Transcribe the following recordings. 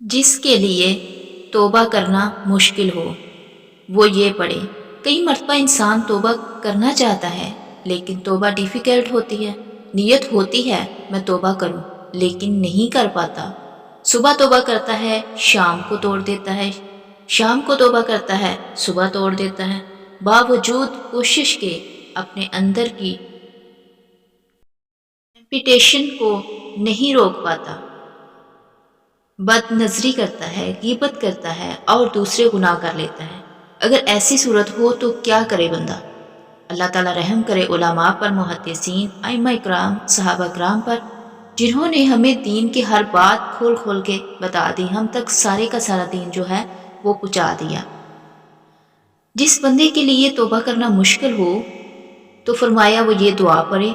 جس کے لیے توبہ کرنا مشکل ہو وہ یہ پڑھے۔ کئی مرتبہ انسان توبہ کرنا چاہتا ہے لیکن توبہ ڈیفیکلٹ ہوتی ہے۔ نیت ہوتی ہے میں توبہ کروں لیکن نہیں کر پاتا۔ صبح توبہ کرتا ہے شام کو توڑ دیتا ہے، شام کو توبہ کرتا ہے صبح توڑ دیتا ہے، باوجود کوشش کے اپنے اندر کی ٹیمپٹیشن کو نہیں روک پاتا۔ بد نظری کرتا ہے، غیبت کرتا ہے اور دوسرے گناہ کر لیتا ہے۔ اگر ایسی صورت ہو تو کیا کرے بندہ؟ اللہ تعالیٰ رحم کرے علماء پر، محدثین، ائمہ اکرام، صحابہ کرام پر، جنہوں نے ہمیں دین کی ہر بات کھول کھول کے بتا دی، ہم تک سارے کا سارا دین جو ہے وہ پہنچا دیا۔ جس بندے کے لیے توبہ کرنا مشکل ہو تو فرمایا وہ یہ دعا پڑھے،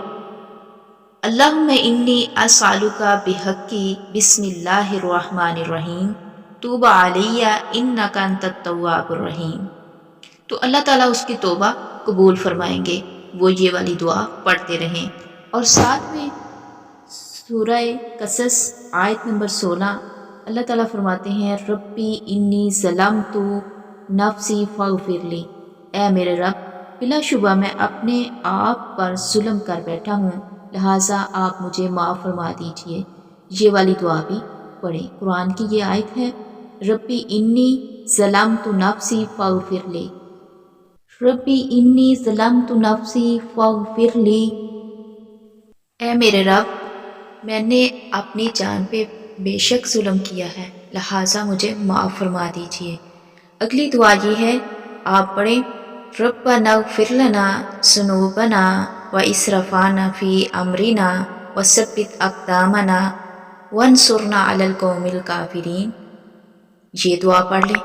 اللہم انی اسألک بحقی بسم اللہ الرحمن الرحیم توب علی انک انت التواب الرحیم۔ تو اللہ تعالیٰ اس کی توبہ قبول فرمائیں گے۔ وہ یہ والی دعا پڑھتے رہیں۔ اور ساتھ میں سورہ قصص آیت نمبر 16 اللہ تعالیٰ فرماتے ہیں ربی انی ظلمت نفسی فاغفر لی، اے میرے رب بلا شبہ میں اپنے آپ پر ظلم کر بیٹھا ہوں، لہٰذا آپ مجھے معاف فرما دیجئے۔ یہ والی دعا بھی پڑھیں۔ قرآن کی یہ آیت ہے ربی انی ظلمت نفسی فاغفر لی، ربی انی ظلمت نفسی فاغفر لی، اے میرے رب میں نے اپنی جان پہ بے شک ظلم کیا ہے، لہٰذا مجھے معاف فرما دیجئے۔ اگلی دعا یہ ہے، آپ پڑھیں ربنا اغفر لنا ذنوبنا واسرافنا فی امرنا وثبت اقدامنا وانصرنا علی القوم الکافرین۔ یہ دعا پڑھ لیں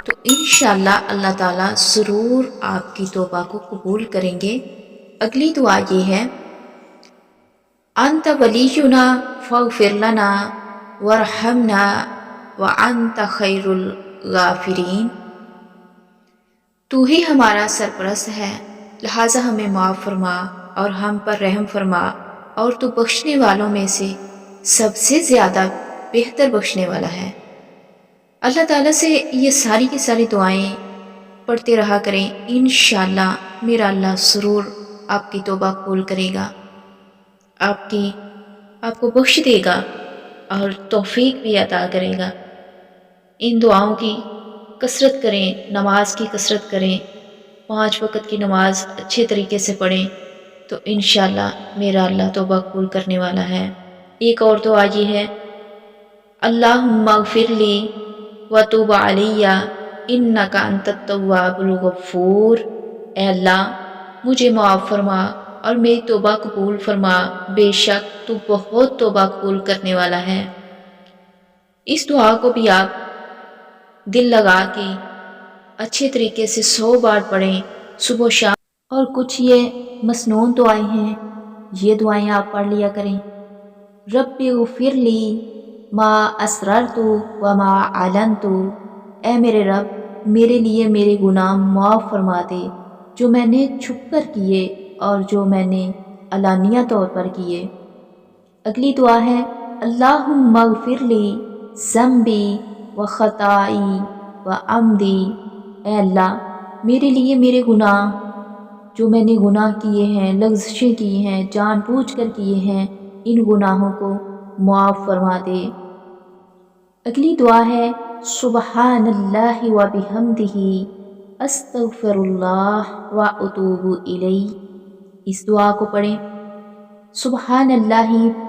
تو انشاءاللہ اللہ تعالیٰ ضرور آپ کی توبہ کو قبول کریں گے۔ اگلی دعا یہ ہے انت ولینا فاغفر لنا وارحمنا وانت خیر الغافرین۔ تو ہی ہمارا سرپرست ہے، لہٰذا ہمیں معاف فرما اور ہم پر رحم فرما، اور تو بخشنے والوں میں سے سب سے زیادہ بہتر بخشنے والا ہے۔ اللہ تعالیٰ سے یہ ساری کی ساری دعائیں پڑھتے رہا کریں، انشاءاللہ میرا اللہ ضرور آپ کی توبہ قبول کرے گا، آپ کو بخش دے گا اور توفیق بھی عطا کرے گا۔ ان دعاؤں کی کثرت کریں، نماز کی کثرت کریں، 5 وقت کی نماز اچھے طریقے سے پڑھیں تو انشاءاللہ میرا اللہ توبہ قبول کرنے والا ہے۔ ایک اور دعا یہ ہے اللہم اغفر لی وتوب علی انک انت التواب الغفور، اے اللہ مجھے معاف فرما اور میری توبہ قبول فرما، بے شک تو بہت توبہ قبول کرنے والا ہے۔ اس دعا کو بھی آپ دل لگا کے اچھے طریقے سے 100 بار پڑھیں صبح و شام، اور کچھ یہ مسنون دعائیں ہیں، یہ دعائیں آپ پڑھ لیا کریں۔ رب اغفر لی ما اسررت وما اعلنت، اے میرے رب میرے لیے میرے گناہ معاف فرما دے، جو میں نے چھپ کر کیے اور جو میں نے علانیہ طور پر کیے۔ اگلی دعا ہے اللہم اغفر لی ذنبی و خطائی و عمدی، اے اللہ میرے لیے میرے گناہ، جو میں نے گناہ کیے ہیں، لغزشیں کی ہیں، جان بوجھ کر کیے ہیں، ان گناہوں کو معاف فرما دے۔ اگلی دعا ہے سبحان اللہ و بحمدہ استغفر اللہ و اتوب الیہ۔ اس دعا کو پڑھیں، سبحان اللہ